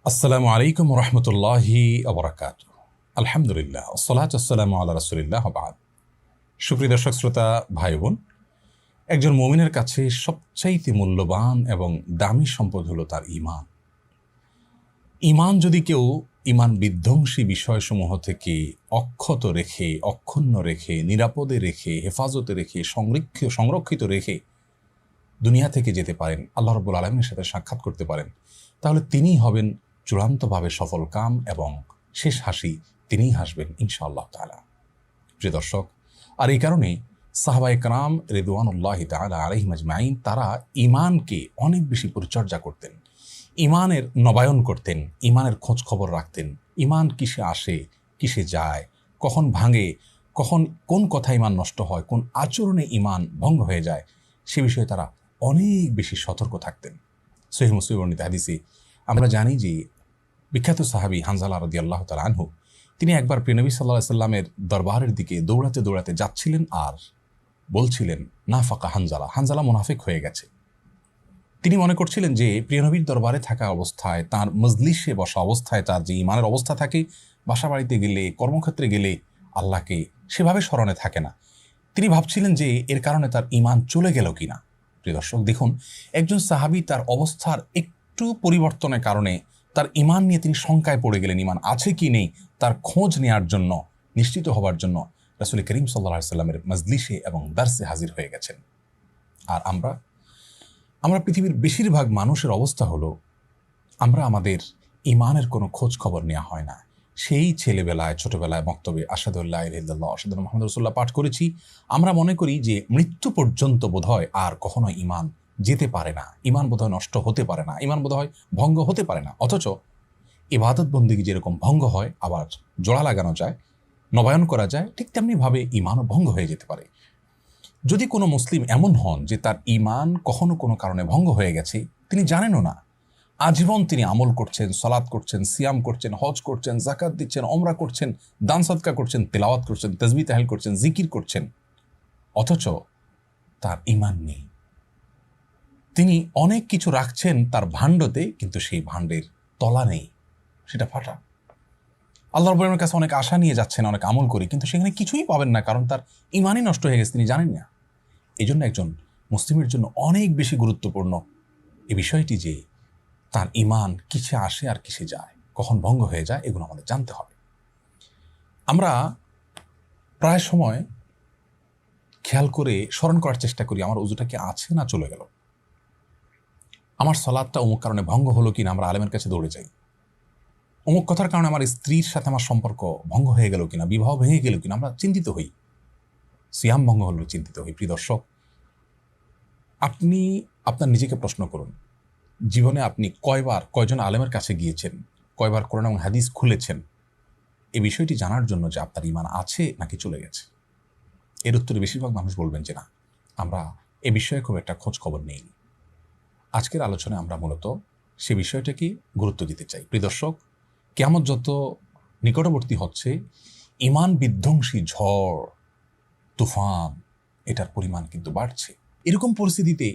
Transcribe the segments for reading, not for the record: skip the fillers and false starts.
আসসালামু আলাইকুম রহমতুল্লাহি আবরাকাত। আলহামদুলিল্লাহ, আসসালাতু ওয়াসসালামু আলা রাসূলিল্লাহ ওয়া বা'দ। সুপ্রিয় দর্শক শ্রোতা ভাই বোন, একজন মুমিনের কাছে সবচাইতে মূল্যবান এবং দামি সম্পদ হলো তার ঈমান। ঈমান যদি কেউ ঈমান বিধ্বংসী বিষয়সমূহ থেকে অক্ষত রেখে, অক্ষুণ্ণ রেখে, নিরাপদে রেখে, হেফাজতে রেখে, সংরক্ষিত রেখে দুনিয়া থেকে যেতে পারেন, আল্লাহ রাব্বুল আলামিনের সাথে সাক্ষাৎ করতে পারেন, তাহলে তিনিই হবেন চূড়ান্তভাবে সফল কাম এবং শেষ হাসি তিনিই হাসবেন ইনশাআল্লাহ তাআলা। প্রিয় দর্শক, আর এই কারণে সাহাবায়ে কেরাম রিদওয়ানুল্লাহি তাআলা আলাইহিম আজমাইন তারা ঈমানকে অনেক বেশি পরিচর্যা করতেন, ঈমানের নবায়ন করতেন, ঈমানের খোঁজ খবর রাখতেন। ঈমান কিসে আসে, কিসে যায়, কখন ভাঙে, কখন কোন কথা ঈমান নষ্ট হয়, কোন আচরণে ঈমান ভঙ্গ হয়ে যায়, সে বিষয়ে তারা অনেক বেশি সতর্ক থাকতেন। সহিহ মুসলিম বর্ণিত হাদিসে আমরা জানি যে বিখ্যাত সাহাবী হানজালা রাদিয়াল্লাহু তাআলা আনহু তিনি একবার প্রিয় নবী সাল্লাল্লাহু আলাইহি সাল্লামের দরবারের দিকে দৌড়াতে দৌড়াতে যাচ্ছিলেন আর বলছিলেন, নাফাকা হানজালা, হানজালা মুনাফিক হয়ে গেছে। তিনি মনে করছিলেন যে প্রিয় নবীর দরবারে থাকা অবস্থায়, তার মজলিসে বসা অবস্থায় তার যে ঈমানের অবস্থা থাকে, বাসা বাড়িতে গেলে, কর্মক্ষেত্রে গেলে আল্লাহকে সেভাবে স্মরণে থাকে না। তিনি ভাবছিলেন যে এর কারণে তার ঈমান চলে গেল কিনা। প্রিয় দর্শক দেখুন, একজন সাহাবী তার অবস্থার একটু পরিবর্তনের কারণে তার ঈমান নিয়ে তিনি শঙ্কায় পড়ে গেলেন। ঈমান আছে কি নেই তার খোঁজ নেওয়ার জন্য, নিশ্চিত হবার জন্য রাসূল করিম সাল্লাল্লাহু আলাইহি সাল্লামের মজলিসে এবং দারসে হাজির হয়ে গেছেন। আর আমরা পৃথিবীর বেশিরভাগ মানুষের অবস্থা হলো, আমরা আমাদের ঈমানের কোনো খোঁজ খবর নেওয়া হয় না। সেই ছেলেবেলায়, ছোটবেলায় মক্তবে আশহাদু আল্লা ইলাহা ইল্লাল্লাহ আশহাদু আন্না মুহাম্মাদুর রাসূলুল্লাহ পাঠ করেছি। আমরা মনে করি যে মৃত্যু পর্যন্ত বোধহয় আর কখনো ঈমান যেতে পারে না, ঈমান বোধহয় নষ্ট হতে পারে না, ঈমান বোধহয় ভঙ্গ হতে পারে না। অথচ ইবাদত বন্দেগী যেরকম ভঙ্গ হয়, আবার জোড়া লাগানো যায়, নবায়ন করা যায়, ঠিক তেমনিভাবে ঈমানও ভঙ্গ হয়ে যেতে পারে। যদি কোনো মুসলিম এমন হন যে তার ঈমান কখনো কোনো কারণে ভঙ্গ হয়ে গেছে, তিনি জানেনও না, আজীবন তিনি আমল করছেন, সালাত করছেন, সিয়াম করছেন, হজ করছেন, যাকাত দিচ্ছেন, ওমরা করছেন, দান সাদকা করছেন, তেলাওয়াত করছেন, তাসবিহ তাহলিল করছেন, জিকির করছেন, অথচ তার ঈমান নেই। তিনি অনেক কিছু রাখছেন তার ভাণ্ডতে, কিন্তু সেই ভাণ্ডের তলা নেই, সেটা ফাটা। আল্লাহ রাব্বুল আলামিনের কাছে অনেক আশা নিয়ে যাচ্ছেন, অনেক আমল করি, কিন্তু সেখানে কিছুই পাবেন না, কারণ তার ঈমানই নষ্ট হয়ে গেছে, তিনি জানেন না। এই জন্য একজন মুসলিমের জন্য অনেক বেশি গুরুত্বপূর্ণ এই বিষয়টি যে তার ঈমান কিসে আসে আর কিসে যায়, কখন ভঙ্গ হয়ে যায়, এগুলো আমাদের জানতে হবে। আমরা প্রায় সময় খেয়াল করে স্মরণ করার চেষ্টা করি, আমার ওযুটা কি আছে না চলে গেল, আমার সালাতটা অমুক কারণে ভঙ্গ হলো কিনা, আমরা আলেমের কাছে দৌড়ে যাই। অমুক কথার কারণে আমার স্ত্রীর সাথে আমার সম্পর্ক ভঙ্গ হয়ে গেল কিনা, বিবাহ ভেঙে গেল কিনা, আমরা চিন্তিত হই। সিয়াম ভঙ্গ হলে চিন্তিত হই। প্রিয় দর্শক, আপনি আপনার নিজেকে প্রশ্ন করুন, জীবনে আপনি কয়জন আলেমের কাছে গিয়েছেন, কয়বার কোরআন এবং হাদিস খুলেছেন এই বিষয়টি জানার জন্য যে আপনার ঈমান আছে নাকি চলে গেছে? এর উত্তরে বেশিরভাগ মানুষ বলবেন যে না, আমরা এ বিষয়ে খুব একটা খোঁজ খবর নেইনি। আজকের আলোচনায় আমরা মূলত সে বিষয়টাকে গুরুত্ব দিতে চাই। প্রিয় দর্শক, কিয়ামত যত নিকটবর্তী হচ্ছে, ঈমান বিধ্বংসী ঝড়, তুফান, এটার পরিমাণ কিন্তু বাড়ছে। এরকম পরিস্থিতিতে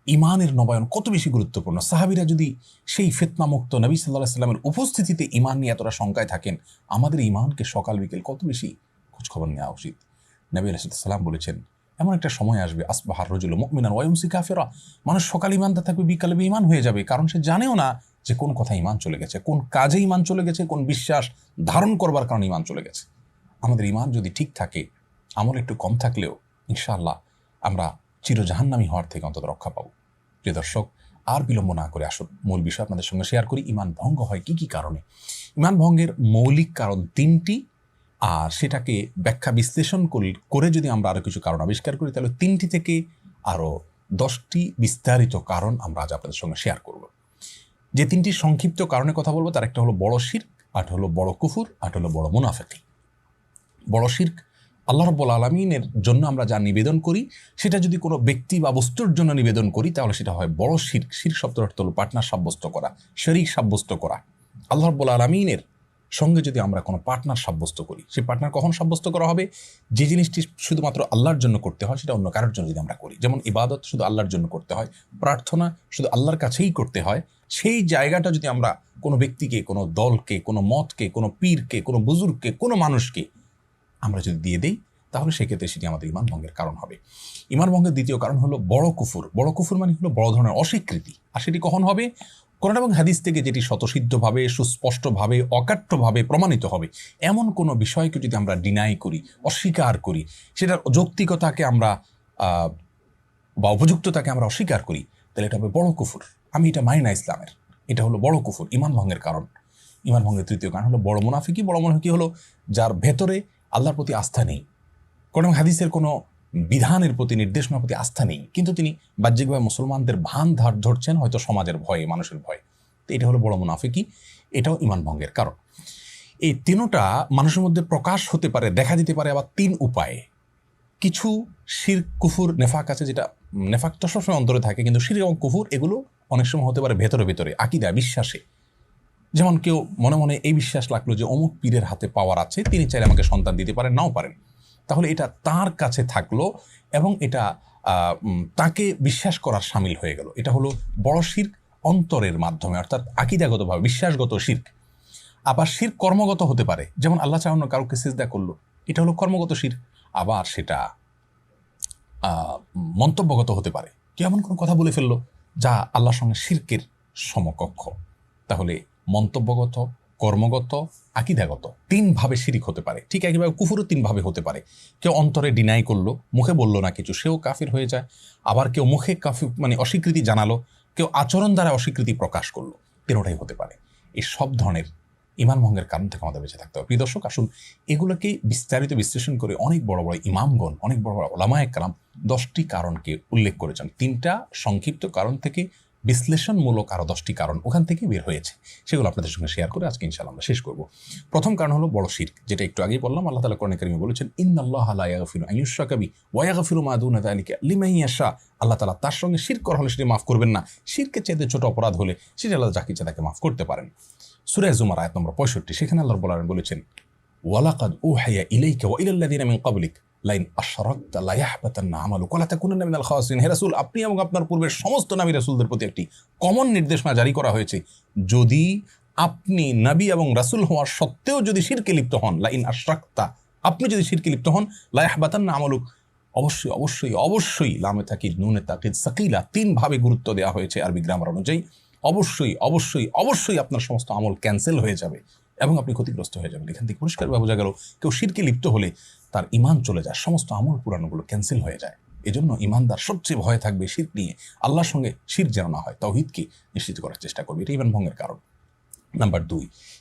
ঈমানের নবায়ন কত বেশি গুরুত্বপূর্ণ। সাহাবীরা যদি সেই ফিতনামুক্ত নবী সাল্লাল্লাহু আলাইহি সাল্লামের উপস্থিতিতে ঈমান নিয়ে এতটা শঙ্কায় থাকেন, আমাদের ঈমানকে সকাল বিকেল কত বেশি খোঁজখবর নেওয়া উচিত। নবী আলাইহিস সালাম বলেছেন, এমন একটা সময় আসবে, আসবাহার রাজুলু মুমিনান ওয়া ইউমসি কাফিরা, মানুষ সকালে ঈমানদার থাকবে, বিকালে বেঈমান হয়ে যাবে, কারণ সে জানেও না যে কোন কথা ঈমান চলে গেছে, কোন কাজে ঈমান চলে গেছে, কোন বিশ্বাস ধারণ করবার কারণে ঈমান চলে গেছে। আমাদের ঈমান যদি ঠিক থাকে, আমল একটু কম থাকলেও ইনশাআল্লাহ আমরা চিরজাহান্নামী হওয়ার থেকে অন্তত রক্ষা পাবো। প্রিয় দর্শক, আর বিলম্ব না করে আসুন মূল বিষয় আপনাদের সঙ্গে শেয়ার করি। ঈমান ভঙ্গ হয় কি কি কারণে? ঈমান ভঙ্গের মৌলিক কারণ তিনটি, আর সেটাকে ব্যাখ্যা বিশ্লেষণ করে যদি আমরা আরও কিছু কারণ আবিষ্কার করি, তাহলে 3টি থেকে আরও 10টি বিস্তারিত কারণ আমরা আজ আপনাদের সঙ্গে শেয়ার করব। যে 3টি সংক্ষিপ্ত কারণের কথা বলবো, তার একটা হলো বড় শিরক, আরেকটা হলো বড় কুফর, আরেকটা হলো বড় মুনাফিকি। বড় শিরক, আল্লাহ রাব্বুল আলামিনের জন্য আমরা যা নিবেদন করি, সেটা যদি কোনো ব্যক্তি বা বস্তুর জন্য নিবেদন করি, তাহলে সেটা হয় বড় শিরক। শিরক শব্দের অর্থ হলো পার্টনার সাব্যস্ত করা, শরীক সাব্যস্ত করা। আল্লাহ রাব্বুল আলামিনের সঙ্গে যদি আমরা কোনো পার্টনার সাব্যস্ত করি, সেই পার্টনার কখন সাব্যস্ত করা হবে? যে জিনিসটি শুধুমাত্র আল্লাহর জন্য করতে হয় সেটা অন্য কারোর জন্য যদি আমরা করি, যেমন ইবাদত শুধু আল্লাহর জন্য করতে হয়, প্রার্থনা শুধু আল্লাহর কাছেই করতে হয়, সেই জায়গাটা যদি আমরা কোনো ব্যক্তিকে, কোনো দলকে, কোনো মতকে, কোনো পীরকে, কোনো বুজুর্গকে, কোনো মানুষকে আমরা যদি দিয়ে দিই, তাহলে সেক্ষেত্রে সেটি আমাদের ইমান ভঙ্গের কারণ হবে। ইমান ভঙ্গের দ্বিতীয় কারণ হলো বড় কুফুর। বড় কুফুর মানে হলো বড় ধরনের অস্বীকৃতি। আর সেটি কখন হবে? কোরআন এবং হাদিস থেকে যেটি স্বতঃসিদ্ধভাবে, সুস্পষ্টভাবে, অকাট্যভাবে প্রমাণিত হবে, এমন কোনো বিষয়কে যদি আমরা ডিনাই করি, অস্বীকার করি, সেটার যৌক্তিকতাকে আমরা বা উপযুক্ততাকে আমরা অস্বীকার করি, তাহলে এটা হবে বড় কুফুর। আমি এটা মানি না ইসলামের, এটা হলো বড় কুফুর, ইমান ভঙ্গের কারণ। ইমান ভঙ্গের তৃতীয় কারণ হলো বড় মুনাফিকি। বড় মুনাফিকি হলো যার ভেতরে আল্লাহর প্রতি আস্থা নেই, কোরআন হাদিসের কোনো বিধানের প্রতি, নির্দেশনার প্রতি আস্থা নেই, কিন্তু তিনি বাহ্যিকভাবে মুসলমানদের ভান ধরছেন হয়তো সমাজের ভয়ে, মানুষের ভয়ে। তো এটা হলো বড় মুনাফিকি, এটাও ইমান ভঙ্গের কারণ। এই তিনটা মানুষের মধ্যে প্রকাশ হতে পারে, দেখা দিতে পারে আবার তিন উপায়ে। কিছু শিরক, কুফুর, নেফাক আছে, যেটা নেফাক তো সবসময় অন্তরে থাকে, কিন্তু শিরক এবং কুফুর এগুলো অনেক সময় হতে পারে ভেতরে ভেতরে, আকীদা, বিশ্বাসে। যেমন কেউ মনে মনে এই বিশ্বাস লাগলো যে অমুক পীরের হাতে পাওয়ার আছে, তিনি চাইলে আমাকে সন্তান দিতে পারেন, নাও পারেন, তাহলে এটা তার কাছে থাকলো এবং এটা তাকে বিশ্বাস করার শামিল হয়ে গেল। এটা হলো বড় শিরক অন্তরের মাধ্যমে, অর্থাৎ আকীদাগতভাবে বিশ্বাসগত শিরক। আবার শিরক কর্মগত হতে পারে, যেমন আল্লাহ চাহান্ন কাউকে সিজদা করলো, এটা হলো কর্মগত শিরক। আবার সেটা মন্তব্যগত হতে পারে, কেউ এমন কোনো কথা বলে ফেললো যা আল্লাহর সঙ্গে শিরকের সমকক্ষ। তাহলে মন্তব্যগত, কর্মগত, আকীদাগত তিনভাবে শিরিক হতে পারে। ঠিক একইভাবে কুফুরও তিনভাবে হতে পারে। কেউ অন্তরে ডিনাই করলো, মুখে বললো না কিছু, সেও কাফির হয়ে যায়। আবার কেউ মুখে কাফির মানে অস্বীকৃতি জানালো, কেউ আচরণ দ্বারা অস্বীকৃতি প্রকাশ করলো, তিনটাই হতে পারে। এই সব ধরনের ইমান ভঙ্গের কারণ থেকে আমাদের বেঁচে থাকতে হবে। প্রিয় দর্শক, আসুন এগুলোকে বিস্তারিত বিশ্লেষণ করে অনেক বড় বড় ইমামগণ, অনেক বড় বড় ওলামায়ে কেরাম 10টি কারণকে উল্লেখ করেছেন। 3টা সংক্ষিপ্ত কারণ থেকে বিশ্লেষণমূলক আরও 10টি কারণ ওখান থেকে বের হয়েছে, সেগুলো আপনাদের সঙ্গে শেয়ার করে আজকে ইনশাআল্লাহ আমরা শেষ করব। প্রথম কারণ হলো বড় শিরক, যেটা একটু আগেই বললাম। আল্লাহ তাআলা কোরআনে কারিমে বলেছেন, ইন্নাল্লাহা লা ইয়াগফিরু আন ইউশরাকা বিহি ওয়া ইয়াগফিরু মা দুনা যালিকা লিমান ইয়াশা। আল্লাহ তাআলা তার সঙ্গে শিরক করা হলে সেটি মাফ করবেন না, শিরকের চাইতে ছোট অপরাধ হলে সেটা আল্লাহ যাকে ইচ্ছা তাকে মাফ করতে পারেন। সূরা জুমার আয়াত নম্বর 65, সেখানে আল্লাহ বলেছেন, ওয়ালাকাদ উহিয়া ইলাইকা ওয়া ইলাল্লাযিনা মিন ক্বাবলিক লাইন আশরাকতা লা ইয়াহবাতান্না আমালুকা ওয়া লা তাকুনান্না মিনাল খাসিরিন। হে রাসূল, আপনি এবং আপনার পূর্বের সমস্ত নবী রাসূলদের প্রতি একটি কমন নির্দেশনা জারি করা হয়েছে, যদি আপনি নবী এবং রাসূল হওয়ার সত্ত্বেও যদি শিরকে লিপ্ত হন, লাইন আশরাকতা, আপনি যদি শিরকে লিপ্ত হন, লা ইয়াহবাতান্না আমালুক, অবশ্যই অবশ্যই অবশ্যই, লামে তাকিদ নুনে তাকিদ সাকিলা, 3 ভাবে গুরুত্ব দেওয়া হয়েছে আরবি গ্রামার অনুযায়ী। অবশ্যই অবশ্যই অবশ্যই আপনার সমস্ত আমল ক্যান্সেল হয়ে যাবে এবং আপনি ক্ষতিগ্রস্ত হয়ে যাবেন। এখান থেকে পরিষ্কারভাবে বোঝা গেল কেউ শিরকে লিপ্ত হলে তার ইমান চলে যায়, সমস্ত আমল পুরানোগুলো ক্যান্সেল হয়ে যায়। এজন্য ইমানদার সবচেয়ে ভয় থাকবে শিরক নিয়ে, আল্লাহর সঙ্গে শিরক যেন না হয়, তাওহীদকে নিশ্চিত করার চেষ্টা করবে। এটা ইমান ভঙ্গের কারণ। নাম্বার 2,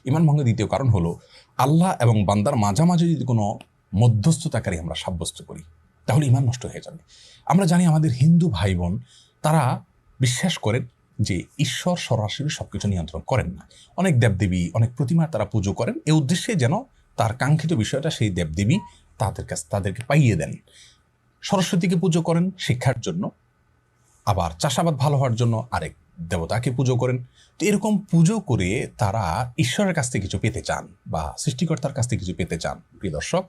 ইমান ভঙ্গের দ্বিতীয় কারণ হলো আল্লাহ এবং বান্দার মাঝামাঝি যদি কোনো মধ্যস্থতাকারী আমরা সাব্যস্ত করি, তাহলে ইমান নষ্ট হয়ে যাবে। আমরা জানি আমাদের হিন্দু ভাই বোন তারা বিশ্বাস করেন যে ঈশ্বর সরাসরি সবকিছু নিয়ন্ত্রণ করেন না। অনেক দেবদেবী, অনেক প্রতিমার তারা পুজো করেন, এই উদ্দেশ্যে যেন তার কাঙ্ক্ষিত বিষয়টা সেই দেবদেবী তাদেরকে পাইয়ে দেন। সরস্বতীকে পুজো করেন শিক্ষার জন্য, আবার চাষাবাদ ভালো হওয়ার জন্য আরেক দেবতাকে পুজো করেন। তো এরকম পুজো করে তারা ঈশ্বরের কাছ থেকে কিছু পেতে চান বা সৃষ্টিকর্তার কাছ থেকে কিছু পেতে চান। প্রিয় দর্শক,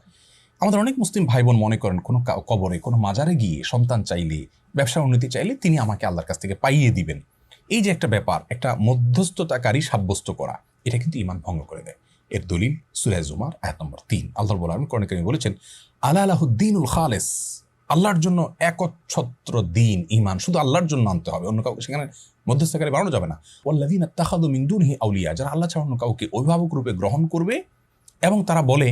আমাদের অনেক মুসলিম ভাই বোন মনে করেন কোনো কবরে, কোনো মাজারে গিয়ে সন্তান চাইলে, ব্যবসার উন্নতি চাইলে তিনি আমাকে আল্লাহর কাছ থেকে পাইয়ে দিবেন। এই যে একটা ব্যাপার, একটা মধ্যস্থতাকারী সাব্যস্ত করা, এটা কিন্তু ইমান ভঙ্গ করে দেয়। এর দলিল সূরা জুমার আয়াত নম্বর 3। আল্লাহ রাব্বুল আলামিন কোরআনে কারিমে বলেছেন, আলা লাহুদ্দীনুল খালিস, আল্লাহর জন্য একচ্ছত্র দিন, ইমান শুধু আল্লাহর জন্য আনতে হবে, অন্য কাউকে সেখানে মধ্যস্থতাকারী বানানো যাবে না। ওয়াল্লাযীনা ইত্তাখাযু মিন দুনিহি আউলিয়া, যারা আল্লাহ ছাড়া অন্য কাউকে অভিভাবক রূপে গ্রহণ করবে এবং তারা বলে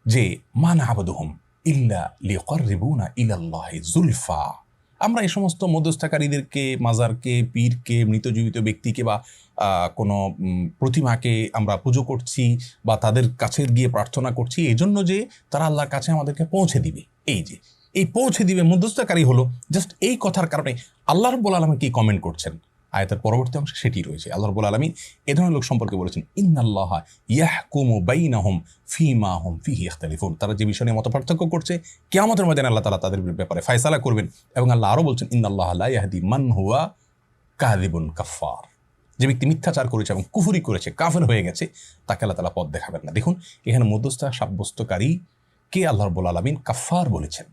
যে মা না'বুদুহুম ইল্লা লিয়ুকাররিবুনা ইলাল্লাহি যুলফা, আমরা এই সমস্ত মধ্যস্থতাকারীদেরকে, মাজারকে, পীরকে, মৃত জীবিত ব্যক্তিকে বা কোনো প্রতিমাকে আমরা পুজো করছি বা তাদের কাছে গিয়ে প্রার্থনা করছি এই জন্য যে তারা আল্লাহর কাছে আমাদেরকে পৌঁছে দিবে। এই যে এই পৌঁছে দিবে মধ্যস্থতাকারী হলো জাস্ট এই কথার কারণে আল্লাহ রাব্বুল আলামিন কি কমেন্ট করছেন আয়াতের পরবর্তী অংশে সেটি রয়েছে। আল্লাহ রাব্বুল আলামিন এ ধরনের লোক সম্পর্কে বলেছেন, ইন্নাল্লাহা ইয়াহকুমু বাইনাহুম ফীমা হুম ফীহি ইখতালিফুন, তারা যে বিষয় নিয়ে মতপার্থক্য করছে কিয়ামতের ময়দানে আল্লাহ তাআলা তাদের ব্যাপারে ফয়সালা করবেন। এবং আল্লাহ আরও বলছেন, ইন্নাল্লাহা লা ইয়াহদি মান হুয়া কাযিবুন কাফফার, যে ব্যক্তি মিথ্যাচার করেছে এবং কুফরি করেছে, কাফের হয়ে গেছে, তাকে আল্লাহ তাআলা পথ দেখাবেন না। দেখুন এখানে মধ্যস্থতা সাব্যস্তকারী কে আল্লাহ রাব্বুল আলামিন কাফার বলেছেন,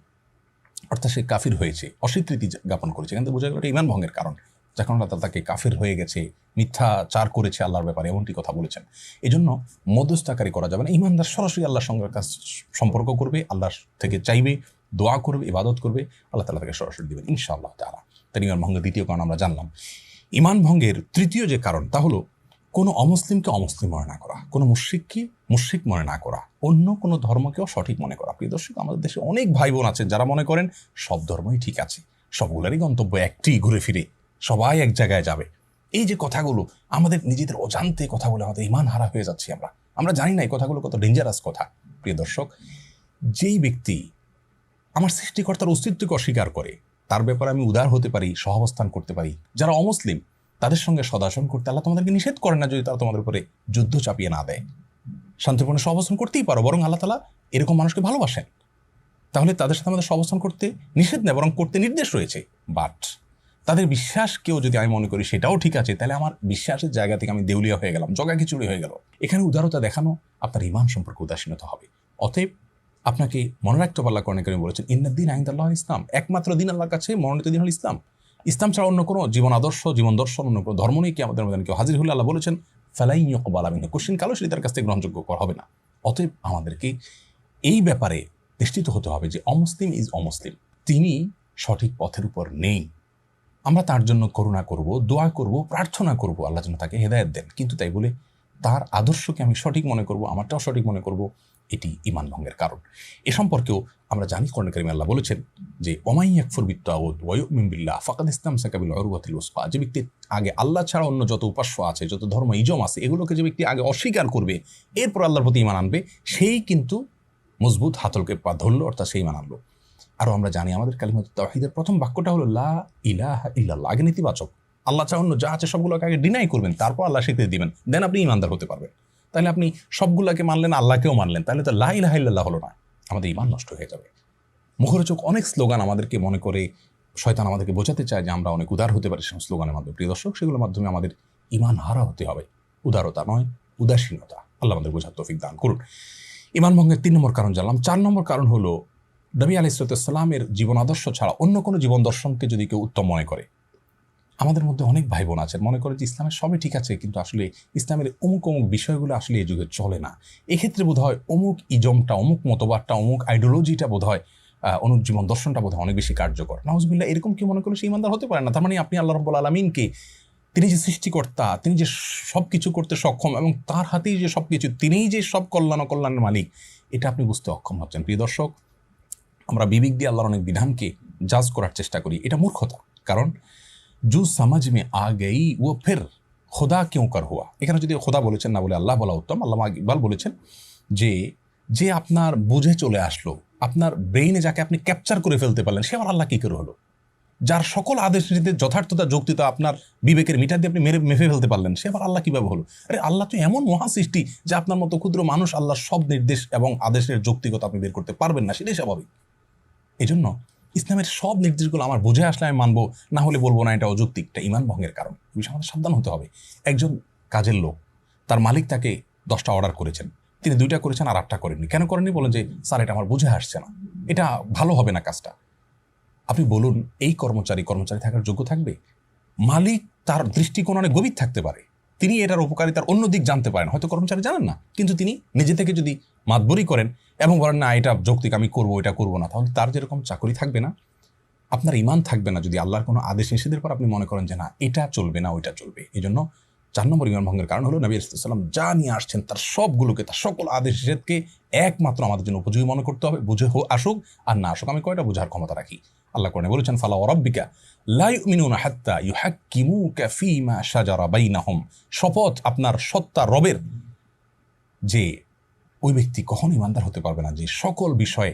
অর্থাৎ সে কাফির হয়েছে, অস্বীকৃতি জ্ঞাপন করেছে। এখান থেকে বোঝা গেল এটা ঈমান ভঙ্গের কারণ, যখন আল্লাহ তাআলা তাকে কাফির হয়ে গেছে, মিথ্যাচার করেছে আল্লাহর ব্যাপারে, এমনটি কথা বলেছেন। এই জন্য মধ্যস্থতাকারী করা যাবে না। ঈমানদার সরাসরি আল্লাহর সঙ্গে সম্পর্ক করবে, আল্লাহর থেকে চাইবে, দোয়া করবে, ইবাদত করবে, আল্লাহ তাআলা তাকে সরাসরি দিবেন ইনশাআল্লাহ তাআলা। তাই ঈমান ভঙ্গের দ্বিতীয় কারণ আমরা জানলাম। ঈমান ভঙ্গের তৃতীয় যে কারণ তা হলো কোনো অমুসলিমকে অমুসলিম মনে না করা, কোনো মুশরিককে মুশরিক মনে না করা, অন্য কোনো ধর্মকেও সঠিক মনে করা। প্রিয় দর্শক, আমাদের দেশে অনেক ভাই বোন আছেন যারা মনে করেন সব ধর্মই ঠিক আছে, সবগুলোরই গন্তব্য একটি, ঘুরে ফিরে সবাই এক জায়গায় যাবে। এই যে কথাগুলো আমাদের নিজেদের অজান্তে কথা বলে আমাদের ঈমান হারা হয়ে যাচ্ছি আমরা জানি না এই কথাগুলো কত ডেঞ্জারাস কথা। প্রিয় দর্শক, যেই ব্যক্তি আমার সৃষ্টিকর্তার অস্তিত্বকে অস্বীকার করে, তার ব্যাপারে আমি উদার হতে পারি, সহাবস্থান করতে পারি। যারা অমুসলিম তাদের সঙ্গে সদাচরণ করতে আল্লাহ তোমাদেরকে নিষেধ করেন না, যদি তারা তোমাদের উপরে যুদ্ধ চাপিয়ে না দেয়। শান্তিপূর্ণ সহাবস্থান করতেই পারো, বরং আল্লাহ তাআলা এরকম মানুষকে ভালোবাসেন। তাহলে তাদের সাথে আমাদের সহাবস্থান করতে নিষেধ নেই, বরং করতে নির্দেশ রয়েছে। বাট তাদের বিশ্বাসকেও যদি আমি মনে করি সেটাও ঠিক আছে, তাহলে আমার বিশ্বাসের জায়গা থেকে আমি দেউলিয়া হয়ে গেলাম, জগাখিচুড়ি হয়ে গেল। এখানে উদারতা দেখানো আপনার ঈমান সম্পর্কে উদাসীনতা হবে। অতএব আপনাকে মনে রাখতে হবে, আল্লাহ কোরআনে কারীমে বলেছেন ইন্নাদ-দীন ইনদাল্লাহ ইসলাম, একমাত্র দিন আল্লাহর কাছে মনোনীত দিন হল ইসলাম। ইসলাম ছাড়া অন্য কোনো জীবন আদর্শ, জীবন দর্শন, অন্য কোনো ধর্ম নেই। কিয়ামতের ময়দানে কেউ হাজির হলে আল্লাহ বলেছেন ফালাই ইউকবাল মিনহু, কোশ্চিন কালো সেটি তার কাছ থেকে গ্রহণযোগ্য করা হবে না। অতএব আমাদেরকে এই ব্যাপারে নিশ্চিত হতে হবে যে অমুসলিম ইজ অমুসলিম, তিনি সঠিক পথের উপর নেই। আমরা তার জন্য করুণা করব, দোয়া করব, প্রার্থনা করব আল্লাহ যেন তাকে হেদায়েত দেন, কিন্তু তাই বলে তার আদর্শকে আমি সঠিক মনে করব, আমারটাও সঠিক মনে করব, এটি ঈমান ভঙ্গের কারণ। এ সম্পর্কেও আমরা জানি কোরআনে কারীমে আল্লাহ বলেছেন যে ওমাই ইয়াকফুর বিত্তাগুত ওয়া ইউমিন বিল্লাহ ফাকাদ ইসতামসাকা বিল উরওয়াতিল উসকা, যে ব্যক্তি আগে আল্লাহ ছাড়া অন্য যত উপাস্য আছে, যত ধর্ম ইজম আছে, এগুলোকে যে ব্যক্তি আগে অস্বীকার করবে, এরপর আল্লাহর প্রতি ঈমান আনবে, সেই কিন্তু মজবুত হাতলকে পা ধরল, অর্থাৎ সেই ঈমান আনলো। আরও আমরা জানি আমাদের কালিমাতুত তাওহীদের প্রথম বাক্যটা হলো লা ইলাহা ইল্লাল্লাহ, আগে নেতিবাচক, আল্লাহ ছাড়া অন্য যা আছে সবগুলোকে আগে ডিনাই করবেন, তারপর আল্লাহ স্বীকৃতি দিবেন, দেন আপনি ঈমানদার হতে পারবেন। তাহলে আপনি সবগুলোকে মানলেন, আল্লাহকেও মানলেন, তাহলে তো লা ইলাহা ইল্লাল্লাহ হলো না, আমাদের ঈমান নষ্ট হয়ে যাবে। মুখরোচক অনেক স্লোগান আমাদেরকে মনে করে শয়তান আমাদেরকে বোঝাতে চায় যে আমরা অনেক উদার হতে পারি সেই স্লোগানের মাধ্যমে। প্রিয় দর্শক, সেগুলোর মাধ্যমে আমাদের ঈমান হারা হতে হবে, উদারতা নয়, উদাসীনতা। আল্লাহ আমাদের বোঝার তৌফিক দান করুন। ঈমান ভঙ্গের 3 নম্বর কারণ জানলাম। 4 নম্বর কারণ হলো নবী আলাইহিস সালামের জীবন আদর্শ ছাড়া অন্য কোনো জীবন দর্শনকে যদি কেউ উত্তম মনে করে। আমাদের মধ্যে অনেক ভাই বোন আছেন মনে করে যে ইসলামের সবই ঠিক আছে, কিন্তু আসলে ইসলামের অমুক অমুক বিষয়গুলো আসলে এই যুগে চলে না। এক্ষেত্রে বোধ হয় অমুক ইজমটা, অমুক মতবাদটা, অমুক আইডিওলজিটা বোধ হয়, অমুক জীবন দর্শনটা বোধ হয় অনেক বেশি কার্যকর। নাউজুবিল্লাহ, এরকম কি মনে করলে সে ঈমানদার হতে পারে না। তার মানে আপনি আল্লাহ রাব্বুল আলামিনকে, তিনি যে সৃষ্টিকর্তা, তিনি যে সব কিছু করতে সক্ষম এবং তার হাতেই যে সব কিছু, তিনিই যে সব কল্যাণ ও কল্যাণের মালিক, এটা আপনি বুঝতে অক্ষম হচ্ছেন। প্রিয় দর্শক, আমরা বিবেক দিয়ে আল্লাহর অনেক বিধানকে জাজ করার চেষ্টা করি, এটা মূর্খতা। কারণ জু সমাজ মে আ গই ও ফের খোদা কেউ কর হুয়া, এখানে যদি খোদা বলেছেন না বলে আল্লাহ বলা উত্তম। আল্লামা ইকবাল বলেছেন যে আপনার বুঝে চলে আসলো, আপনার ব্রেইনে যাকে আপনি ক্যাপচার করে ফেলতে পারলেন, সে আবার আল্লাহ কী করে হলো? যার সকল আদেশ নীতিতে যথার্থতা, যৌক্তিকতা আপনার বিবেকের মিটার দিয়ে আপনি মেপে ফেলতে পারলেন, সে আবার আল্লাহ কীভাবে হলো? আরে আল্লাহ তো এমন মহা সৃষ্টি যে আপনার মতো ক্ষুদ্র মানুষ আল্লাহর সব নির্দেশ এবং আদেশের যৌক্তিকতা আপনি বের করতে পারবেন না, সেটাই স্বাভাবিক। এই জন্য ইসলামের সব নির্দেশগুলো আমার বুঝে আসলে আমি মানবো, না হলে বলবো না এটা অযৌক্তিক, এটা ঈমান ভঙ্গের কারণ। এই বিষয়ে আমাদের সাবধান হতে হবে। একজন কাজের লোক, তার মালিক তাকে 10টা অর্ডার করেছেন, তিনি 2টা করেছেন আর 8টা করেননি। কেন করেননি? বলেন যে স্যার এটা আমার বুঝে আসছে না, এটা ভালো হবে না কাজটা। আপনি বলুন এই কর্মচারী থাকার যোগ্য থাকবে? মালিক তার দৃষ্টিকোণ অনেক গভীর থাকতে পারে, তিনি এটার উপকারিতার অন্য দিক জানতে পারেন, হয়তো কর্মচারী জানেন না, কিন্তু তিনি নিজে থেকে যদি মাতবরি করেন এবং বলেন না এটা যৌক্তিক, আমি করবো, এটা করবো না, তাহলে তার যেরকম চাকরি থাকবে না, আপনার ঈমান থাকবে না। যদি আল্লাহর কোনো আদেশ নিষেধের পর আপনি মনে করেন যে না এটা চলবে না, ওইটা চলবে। এই জন্য 4 নম্বর ঈমান ভঙ্গের কারণ হলো নবী সাল্লাল্লাহু আলাইহি ওয়াসাল্লাম যা নিয়ে আসছেন তার সবগুলোকে, তার সকল আদেশ নিষেধকে একমাত্র আমাদের জন্য উপযোগী মনে করতে হবে। বুঝে আসুক আর না আসুক, আমি কয়টা বোঝার ক্ষমতা রাখি। আল্লাহ কোরআনে বলেছেন ফালা ওয়া রাব্বিকা লা ইউমিনুনা হাত্তা ইউহাক্কিমুকা ফীমা শাজারা বাইনাহুম, শপথ আপনার সত্তা রবের, যে ওই ব্যক্তি কখনো ঈমানদার হতে পারবে না যে সকল বিষয়ে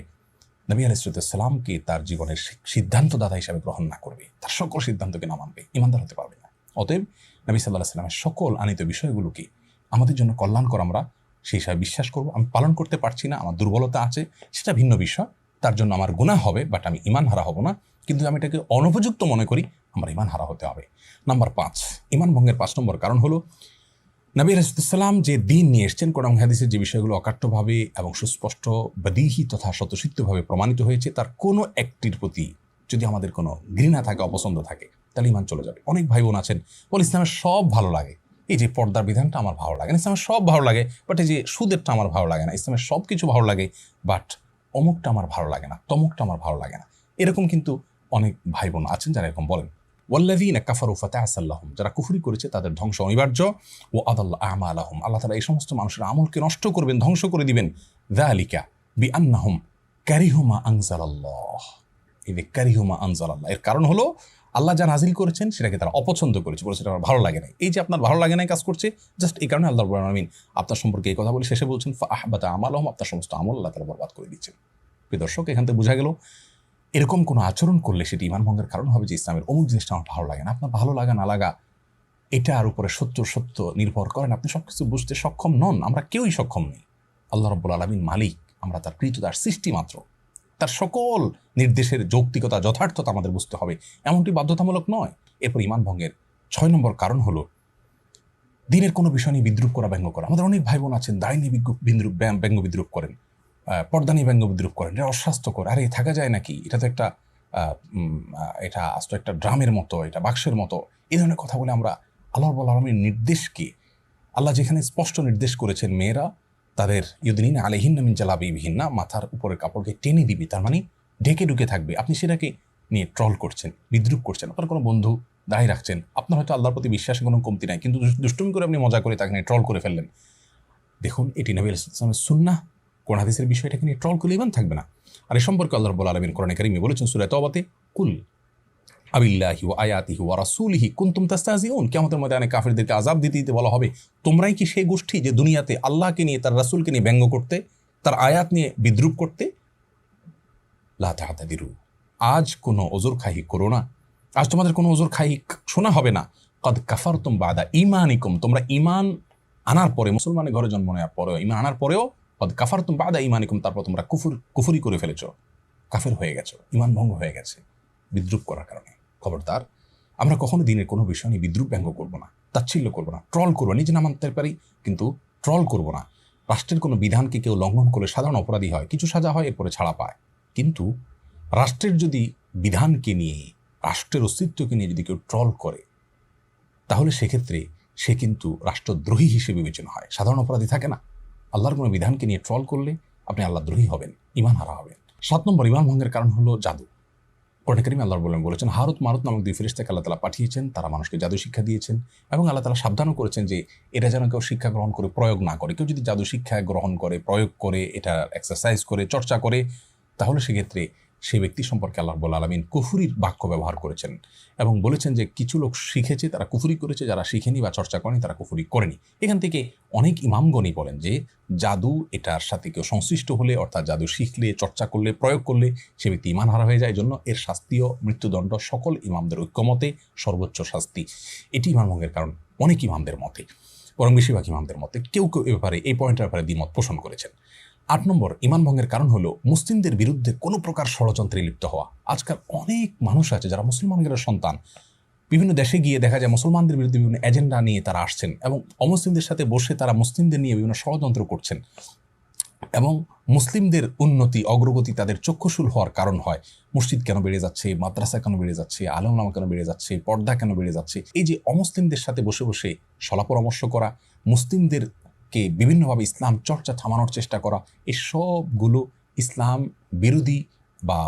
নবী আলাইহিস সালামকে তার জীবনের সিদ্ধান্তদাতা হিসাবে গ্রহণ না করবে, তার সকল সিদ্ধান্তকে না মানবে, ঈমানদার হতে পারবে না। অতএব নবী সাল্লাল্লাহু আলাইহি ওয়াসাল্লামের সকল আনিত বিষয়গুলোকে আমাদের জন্য কল্যাণকর আমরা সেই হিসাবে বিশ্বাস করব। আমি পালন করতে পারছি না, আমার দুর্বলতা আছে, সেটা ভিন্ন বিষয়, তার জন্য আমার গুনাহ হবে, বাট আমি ঈমান হারা হব না। কিন্তু আমি এটাকে অনুপযুক্ত মনে করি, আমার ইমান হারা হতে হবে। নাম্বার 5, ইমান ভঙ্গের 5 নম্বর কারণ হলো নবী রাসূলুল্লাহ যে দিন নিয়ে এসেছেন, কোরআন হাদিসের যে বিষয়গুলো অকাট্যভাবে এবং সুস্পষ্ট বদিহি তথা স্বতঃসিদ্ধভাবে প্রমাণিত হয়েছে, তার কোনো একটির প্রতি যদি আমাদের কোনো ঘৃণা থাকে, অপছন্দ থাকে, তাহলে ইমান চলে যাবে। অনেক ভাই বোন আছেন বলে ইসলামের সব ভালো লাগে, এই যে পর্দার বিধানটা আমার ভালো লাগে না, ইসলামের সব ভালো লাগে, বাট এই যে সুদেরটা আমার ভালো লাগে না, ইসলামের সব কিছু ভালো লাগে, বাট অমুকটা আমার ভালো লাগে না, তমুকটা আমার ভালো লাগে না। এরকম কিন্তু অনেক ভাই বোন আছেন যারা এরকম বলেন। ওয়াল্লাযীনা কাফারু ফাতাআসা লাহুম, যারা কুফরি করেছে তাদের ধ্বংস অনিবার্য। ওয়া আদাল্লা আমালাহুম, আল্লাহ তাআলা এই সমস্ত মানুষের আমলকে নষ্ট করবেন, ধ্বংস করে দিবেন। যালিকা বিআন্নাহুম কারিহু মা আনজালাল্লাহ, এই যে কারিহু মা আনজালাল্লাহ, এর কারণ হলো আল্লাহ যা নাজিল করেছেন সেটাকে তারা অপছন্দ করেছে, বলেছে এটা আমার ভালো লাগে না। এই যে আপনার ভালো লাগে না কাজ করছে, জাস্ট এই কারণে আল্লাহ রাব্বুল আলামিন আপনার সম্পর্কে এই কথা বলে শেষে বলছেন ফাআহবাতা আমালাহুম, আপনার সমস্ত আমল আল্লাহ তাআলা বরবাদ করে দিচ্ছেন। প্রিয় দর্শক, এখান থেকে বোঝা গেল এরকম কোনো আচরণ করলে সেটি ইমান ভঙ্গের কারণ হবে যে ইসলামের অমুক জিনিসটা আমার ভালো লাগে না। আপনার ভালো লাগা না লাগা এটার উপরে সত্য নির্ভর করেন, আপনি সব কিছু বুঝতে সক্ষম নন, আমরা কেউই সক্ষম নেই। আল্লাহ রাব্বুল আলামিন মালিক, আমরা তার কৃতদাস, সৃষ্টি মাত্র। তার সকল নির্দেশের যৌক্তিকতা যথার্থতা আমাদের বুঝতে হবে, এমনটি বাধ্যতামূলক নয়। এরপর ইমান ভঙ্গের 6 নম্বর কারণ হলো দিনের কোনো বিষয় নিয়ে বিদ্রুপ করা, ব্যঙ্গ করা। আমাদের অনেক ভাই বোন আছেন দাড়ি নিয়ে ব্যঙ্গ বিদ্রুপ করেন, পর্দা নিয়ে ব্যঙ্গ বিদ্রুপ করেন, এটা অস্বাস্থ্যকর, আরে থাকা যায় নাকি, এটা তো একটা এটা আস্ত একটা ড্রামের মতো, এটা বাক্সের মতো। এই ধরনের কথা বলে আমরা আল্লাহ রাব্বুল আলামিনের নির্দেশকে, আল্লাহ যেখানে স্পষ্ট নির্দেশ করেছেন মেয়েরা তাদের ইউদিনিনা আলাইহিন্না মিন জালাবিবিহিন্না, মাথার উপরের কাপড়কে টেনে দিবি, তার মানে ঢেকে ঢুকে থাকবে, আপনি সেটাকে নিয়ে ট্রল করছেন, বিদ্রুপ করছেন। আপনার কোনো বন্ধু দাঁড়িয়ে রাখছেন, আপনার হয়তো আল্লাহর প্রতি বিশ্বাসে কোনো কমতি নাই, কিন্তু দুষ্টুমি করে আপনি মজা করে তাকে নিয়ে ট্রল করে ফেললেন। দেখুন, এটি নবী আলাইহিস সালামের সুন্নাহ, কোরআন হাদিসের বিষয়টাকে নিয়ে ট্রল করলে ইমান থাকবে না। আর এই সম্পর্কে আল্লাহ রাব্বুল আলামিন কোরআনে কারীমে বলেছেন সূরা তাওবাতে, কুল আবিল্লাহি ওয়া আয়াতিহি ওয়া রাসূলিহি কুনতুম তাস্তাহজিউন, কিয়ামতের ময়দানে কাফিরদেরকে আযাব দিতে বলা হবে, তোমরাই কি সেই গোষ্ঠী যে দুনিয়াতে আল্লাহকে নিয়ে, তার রাসূলকে নিয়ে ব্যঙ্গ করতে, তার আয়াত নিয়ে বিদ্রুপ করতে। লা তা'তাদিরু, আজ কোনো ওজর খাহি করো না, আজ তোমাদের কোনো ওজর খাহি শোনা হবে না। কদ কাফারতুম বাদা ঈমানিকুম, তোমরা ঈমান আনার পরে, মুসলমানের ঘরে জন্ম নেওয়ার পরেও, ঈমান আনার পরেও, কদ কাফারতুম বাদা ঈমানিকুম, তারপর তোমরা কুফরি করে ফেলেছো, কাফের হয়ে গেছো, ঈমান ভঙ্গ হয়ে গেছে বিদ্রুপ করার কারণে। খবরদার, আমরা কখনো দিনের কোনো বিষয় নিয়ে বিদ্রুপ ব্যঙ্গ করবো না, তাচ্ছিল্য করবো না, ট্রল করবো, নিজে না মানতে পারি কিন্তু ট্রল করবো না। রাষ্ট্রের কোনো বিধানকে কেউ লঙ্ঘন করলে সাধারণ অপরাধী হয়, কিছু সাজা হয়, এরপরে ছাড়া পায়। কিন্তু রাষ্ট্রের যদি বিধানকে নিয়ে, রাষ্ট্রের অস্তিত্বকে নিয়ে যদি কেউ ট্রল করে, তাহলে সেক্ষেত্রে সে কিন্তু রাষ্ট্রদ্রোহী হিসেবে বিবেচনা হয়, সাধারণ অপরাধী থাকে না। আল্লাহর কোনো বিধানকে নিয়ে ট্রল করলে আপনি আল্লাহদ্রোহী হবেন, ঈমান হারা হবেন। 7 নম্বর ঈমান ভঙ্গের কারণ হলো জাদু। কোরআনে কারীমে আল্লাহ বলেছেন হারুত মারুত নামক 2 ফেরেশতাকে আল্লাহ তাআলা পাঠিয়েছেন, তারা মানুষকে জাদু শিক্ষা দিয়েছেন এবং আল্লাহ তাআলা সাবধানও করেছেন যে এটা যেন কেউ শিক্ষা গ্রহণ করে প্রয়োগ না করে। কেউ যদি জাদু শিক্ষা গ্রহণ করে, প্রয়োগ করে, এটা এক্সারসাইজ করে, চর্চা করে, তাহলে সেক্ষেত্রে সেই ব্যক্তি সম্পর্কে আল্লাহ রাব্বুল আলামিন কুফরির বাক্য ব্যবহার করেছেন এবং বলেছেন যে কিছু লোক শিখেছে তারা কুফরি করেছে, যারা শিখেনি বা চর্চা করেনি তারা কুফরি করেনি। এখান থেকে অনেক ইমামগণই বলেন যে জাদু এটার সাথে কেউ সংশ্লিষ্ট হলে, অর্থাৎ জাদু শিখলে, চর্চা করলে, প্রয়োগ করলে সে ব্যক্তি ঈমান হারা হয়ে যায়। জন্য এর শাস্তিও মৃত্যুদণ্ড, সকল ইমামদের ঐক্যমতে সর্বোচ্চ শাস্তি। এটি ঈমান ভঙ্গের কারণ অনেক ইমামদের মতে, বরং বেশিরভাগ ইমামদের মতে। কেউ কেউ এ ব্যাপারে, এই পয়েন্টের ব্যাপারে দ্বিমত পোষণ করেছেন। 8 নম্বর ঈমান ভঙ্গের কারণ হলো মুসলিমদের বিরুদ্ধে কোনো প্রকার ষড়যন্ত্রে লিপ্ত হওয়া। আজকাল অনেক মানুষ আছে যারা মুসলমানদের সন্তান, বিভিন্ন দেশে গিয়ে দেখা যায় মুসলমানদের বিরুদ্ধে বিভিন্ন এজেন্ডা নিয়ে তারা আসছেন এবং অমুসলিমদের সাথে বসে তারা মুসলিমদের নিয়ে বিভিন্ন ষড়যন্ত্র করছেন এবং মুসলিমদের উন্নতি, অগ্রগতি তাদের চক্ষুশূল হওয়ার কারণ হয়। মসজিদ কেন বেড়ে যাচ্ছে, মাদ্রাসা কেন বেড়ে যাচ্ছে, আলেম ওলামা কেন বেড়ে যাচ্ছে, পর্দা কেন বেড়ে যাচ্ছে, এই যে অমুসলিমদের সাথে বসে বসে সলা পরামর্শ করা, মুসলিমদেরকে বিভিন্নভাবে ইসলাম চর্চা থামানোর চেষ্টা করা, এই সবগুলো ইসলাম বিরোধী বা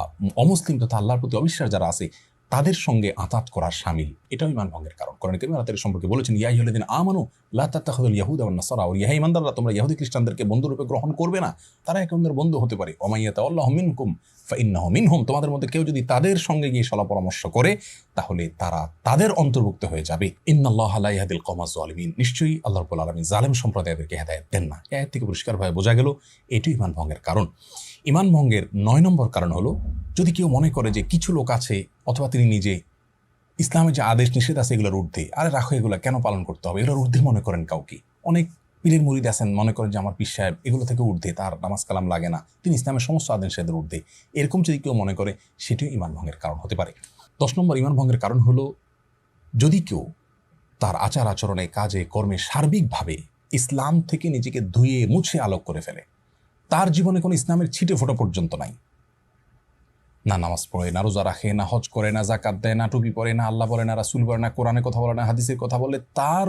অমুসলিম তথা আল্লাহর প্রতি অবিশ্বাস যারা আছে তাদের সঙ্গে আতাত করার শামিল। এটাও ঈমান ভঙ্গের কারণ। কোরআনে কারীমে আল্লাহ তাআলা সম্পর্কে বলেছেন ইয়া আইয়ুহাল্লাযীনা আমানু লা তাত্তাখিযুল ইয়াহুদা ওয়ান নাসারা, ও ইহা ঈমানদাররা তোমরা ইহুদি খ্রিস্টানদেরকে বন্ধুরূপে গ্রহণ করবে না, তারা এক অন্যের বন্ধু হতে পারে। ওয়া মান ইয়াতাওয়াল্লাহু মিনকুম ফাইন্নাহু মিনহুম, তোমাদের মধ্যে কেউ যদি তাদের সঙ্গে গিয়ে সলা পরামর্শ করে তাহলে তারা তাদের অন্তর্ভুক্ত হয়ে যাবে। ইন্নাল্লাহা লা ইয়াহদিল কওমাজ যালিমিন, নিশ্চয়ই আল্লাহ রাব্বুল আলামিন জালেম সম্প্রদায়দেরকে হেদায়েত দেন না। এই আয়াত থেকে পরিষ্কারভাবে বোঝা গেল এটি ঈমান ভঙ্গের কারণ। ঈমান ভঙ্গের 9 নম্বর কারণ হলো যদি কেউ মনে করে যে কিছু লোক আছে অথবা তিনি নিজে ইসলামের যে আদেশ নিষেধ আছে এগুলোর ঊর্ধ্বে, আরে রাখো এগুলো কেন পালন করতে হবে, এগুলোর ঊর্ধ্বে মনে করেন কাউকে। অনেক পীরের মুরিদ আছেন মনে করেন যে আমার পীর সাহেব এগুলো থেকে ঊর্ধ্বে, তার নামাজ কালাম লাগে না, তিনি ইসলামের সমস্ত আদেশ নিষেধের ঊর্ধ্বে, এরকম যদি কেউ মনে করে সেটিও ঈমান ভঙ্গের কারণ হতে পারে। 10 নম্বর ঈমান ভঙ্গের কারণ হলো যদি কেউ তার আচার আচরণে, কাজে, কর্মে সার্বিকভাবে ইসলাম থেকে নিজেকে ধুয়ে মুছে আলোক করে ফেলে, তার জীবনে কোনো ইসলামের ছিটে ফোঁটা পর্যন্ত নাই, না নামাজ পড়ে, না রোজা রাখে, না হজ করে, না জাকাত দেয়, না টুপি পরে, না আল্লাহ বলে, না রাসূল বলে, না কোরআনের কথা বলে, না হাদিসের কথা বলে, তার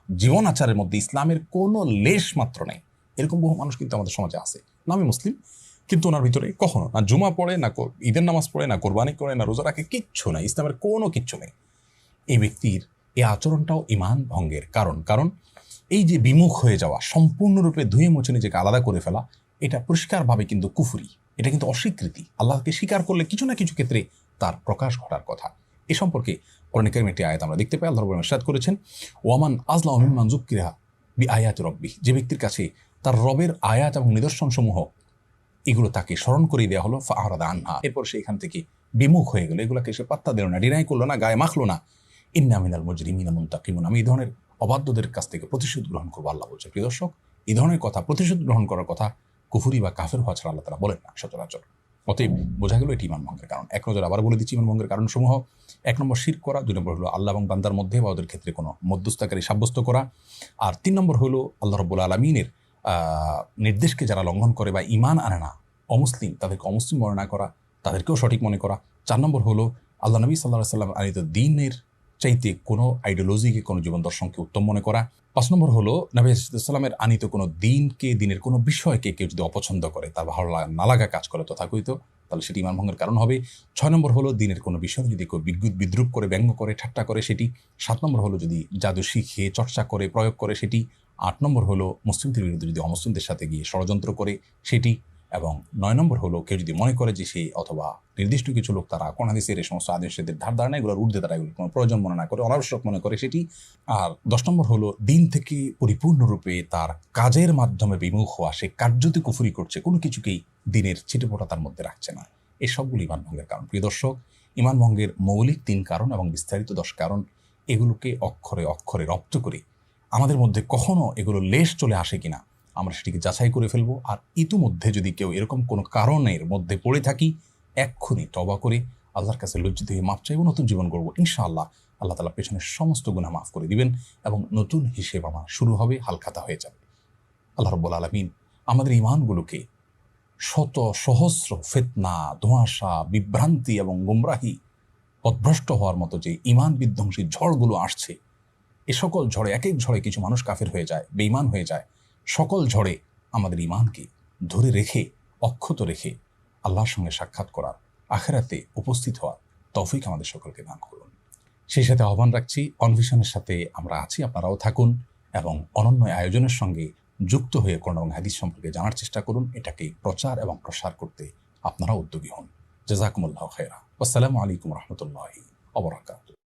জীবন আচারের মধ্যে ইসলামের কোনো লেশ মাত্র নেই, এরকম বহু মানুষ কিন্তু আমাদের সমাজে আছে। নামে মুসলিম, কিন্তু ওনার ভিতরে কখনো না জুমা পড়ে, না ঈদের নামাজ পড়ে, না কোরবানি করে, না রোজা রাখে, কিচ্ছু নাই, ইসলামের কোনো কিচ্ছু নেই। এই ব্যক্তির এই আচরণটাও ঈমান ভঙ্গের কারণ। কারণ এই যে বিমুখ হয়ে যাওয়া, সম্পূর্ণরূপে ধুয়ে মুছে নিজেকে আলাদা করে ফেলা, এটা পরিষ্কারভাবে কিন্তু কুফরি, এটা কিন্তু অস্বীকৃতি। আল্লাহকে স্বীকার করলে কিছু না কিছু ক্ষেত্রে তার প্রকাশ ঘটার কথা। এ সম্পর্কে কোরআন কারীমে একটি আয়াত আমরা দেখতে পাই। আল্লাহ রাব্বুল আলামিন ইরশাদ করেছেন, ওয়ামান আযলামু মিম্মান যুক্কিরা বিআয়াতি রাব্বিহি, যে ব্যক্তির কাছে তার রবের আয়াত এবং নিদর্শনসমূহ এগুলো তাকে স্মরণ করিয়ে দেওয়া হলো, ফাআরাদা আনহা, এরপর সে এখান থেকে বিমুখ হয়ে গেল, এগুলোকে সে পাত্তা দিল না, ডিনাই করলো না, গায়ে মাখলো না। ইন্না মিনাল মুজরিমিনা মুনতাকিমুন, আমি এই ধরনের অবাধ্যদের কাছ থেকে প্রতিশোধ গ্রহণ করবো, আল্লাহ বলছে। প্রিয় দর্শক, এই ধরনের কথা, প্রতিশোধ গ্রহণ করার কথা কুফরি বা কাফের হওয়া ছাড়া আল্লাহ তাআলা বলেন না সচরাচর। অতএব বোঝা গেল এটি ঈমান ভঙ্গের কারণ। এক নজর আবার বলে দিচ্ছি ঈমান ভঙ্গের কারণসমূহ। 1 নম্বর শিরক করা, 2 নম্বর হলো আল্লাহ এবং বান্দার মধ্যে বা ওদের ক্ষেত্রে কোনো মধ্যস্থতাকারী সাব্যস্ত করা, আর 3 নম্বর হলো আল্লাহ রাব্বুল আলামিনের নির্দেশকে যারা লঙ্ঘন করে বা ঈমান আনে না, অমুসলিম, তাদেরকে অমুসলিম বর্ণনা করা, তাদেরকেও সঠিক মনে করা। 4 নম্বর হলো আল্লাহ নবী সাল্লাল্লাহু আলাইহি ওয়াসাল্লাম আনিত দ্বীনের চাইতে কোনো আইডিওলজিকে, কোনো জীবন দর্শনকে উত্তম মনে করা। 5 নম্বর হলো নবী সাল্লামের আনিত কোনো দিনকে, দিনের কোনো বিষয়কে কেউ যদি অপছন্দ করে, তার ভালো না লাগা কাজ করে তথাকথিত, তাহলে সেটি ঈমান ভঙ্গের কারণ হবে। 6 নম্বর হলো দিনের কোনো বিষয় যদি কেউ বিদ্রুপ করে, ব্যঙ্গ করে, ঠাট্টা করে সেটি। 7 নম্বর হলো যদি জাদু শিখে, চর্চা করে, প্রয়োগ করে সেটি। 8 নম্বর হলো মুসলিমদের বিরুদ্ধে যদি অমুসলিমদের সাথে গিয়ে ষড়যন্ত্র করে সেটি। এবং 9 নম্বর হলো কেউ যদি মনে করে যে সে অথবা নির্দিষ্ট কিছু লোক তারা কোন হাদিসের এই সমস্ত আদেশের ধার ধারণা এগুলোর ঊর্ধ্বে তারা এগুলো কোনো প্রয়োজন মনে না করে, অনাবশ্যক মনে করে সেটি। আর 10 নম্বর হলো দিন থেকে পরিপূর্ণরূপে তার কাজের মাধ্যমে বিমুখ হওয়া, সে কার্যতে কুফরি করছে, কোনো কিছুকেই দিনের ছিটেফোঁটা তার মধ্যে রাখছে না। এই সবগুলো ঈমান ভঙ্গের কারণ। প্রিয় দর্শক, ঈমান ভঙ্গের মৌলিক 3 কারণ এবং বিস্তারিত 10 কারণ, এগুলোকে অক্ষরে অক্ষরে রপ্ত করে আমাদের মধ্যে কখনো এগুলো লেশ চলে আসে কিনা আমরা সেটিকে যাচাই করে ফেলবো। আর ইতিমধ্যে যদি কেউ এরকম কোনো কারণের মধ্যে পড়ে থাকি, এক্ষুনি তওবা করে আল্লাহর কাছে লজ্জিত হয়ে মাপ চাইব, নতুন জীবন গড়বো। ইনশাআল্লাহ আল্লাহ তাআলা পেছনের সমস্ত গুনাহ মাফ করে দিবেন এবং নতুন হিসেব আমার শুরু হবে, হালখাতা হয়ে যাবে। আল্লাহ রাব্বুল আলামিন আমাদের ঈমানগুলোকে শত সহস্র ফিতনা, ধোঁয়াশা, বিভ্রান্তি এবং গুমরাহি, পথভ্রষ্ট হওয়ার মতো যে ঈমান বিধ্বংসী ঝড়গুলো আসছে, এ সকল ঝড়ে, এক এক ঝড়ে কিছু মানুষ কাফের হয়ে যায়, বেঈমান হয়ে যায়। সকল ঝড়ে আমাদের ঈমানকে ধরে রেখে, অক্ষত রেখে আল্লাহর সঙ্গে সাক্ষাৎ করার, আখিরাতে উপস্থিত হওয়ার তৌফিক আমাদের সকলকে দান করুন। সেই সাথে আহ্বান রাখছি, কনভিশনের সাথে আমরা আছি, আপনারাও থাকুন এবং অনন্য আয়োজনের সঙ্গে যুক্ত হয়ে কোরআন এবং হাদিস সম্পর্কে জানার চেষ্টা করুন। এটাকে প্রচার এবং প্রসার করতে আপনারা উদ্যোগী হন। জাযাকুমুল্লাহু খায়রা। আসসালামু আলাইকুম ওয়া রাহমাতুল্লাহি ওয়া বারাকাতুহু।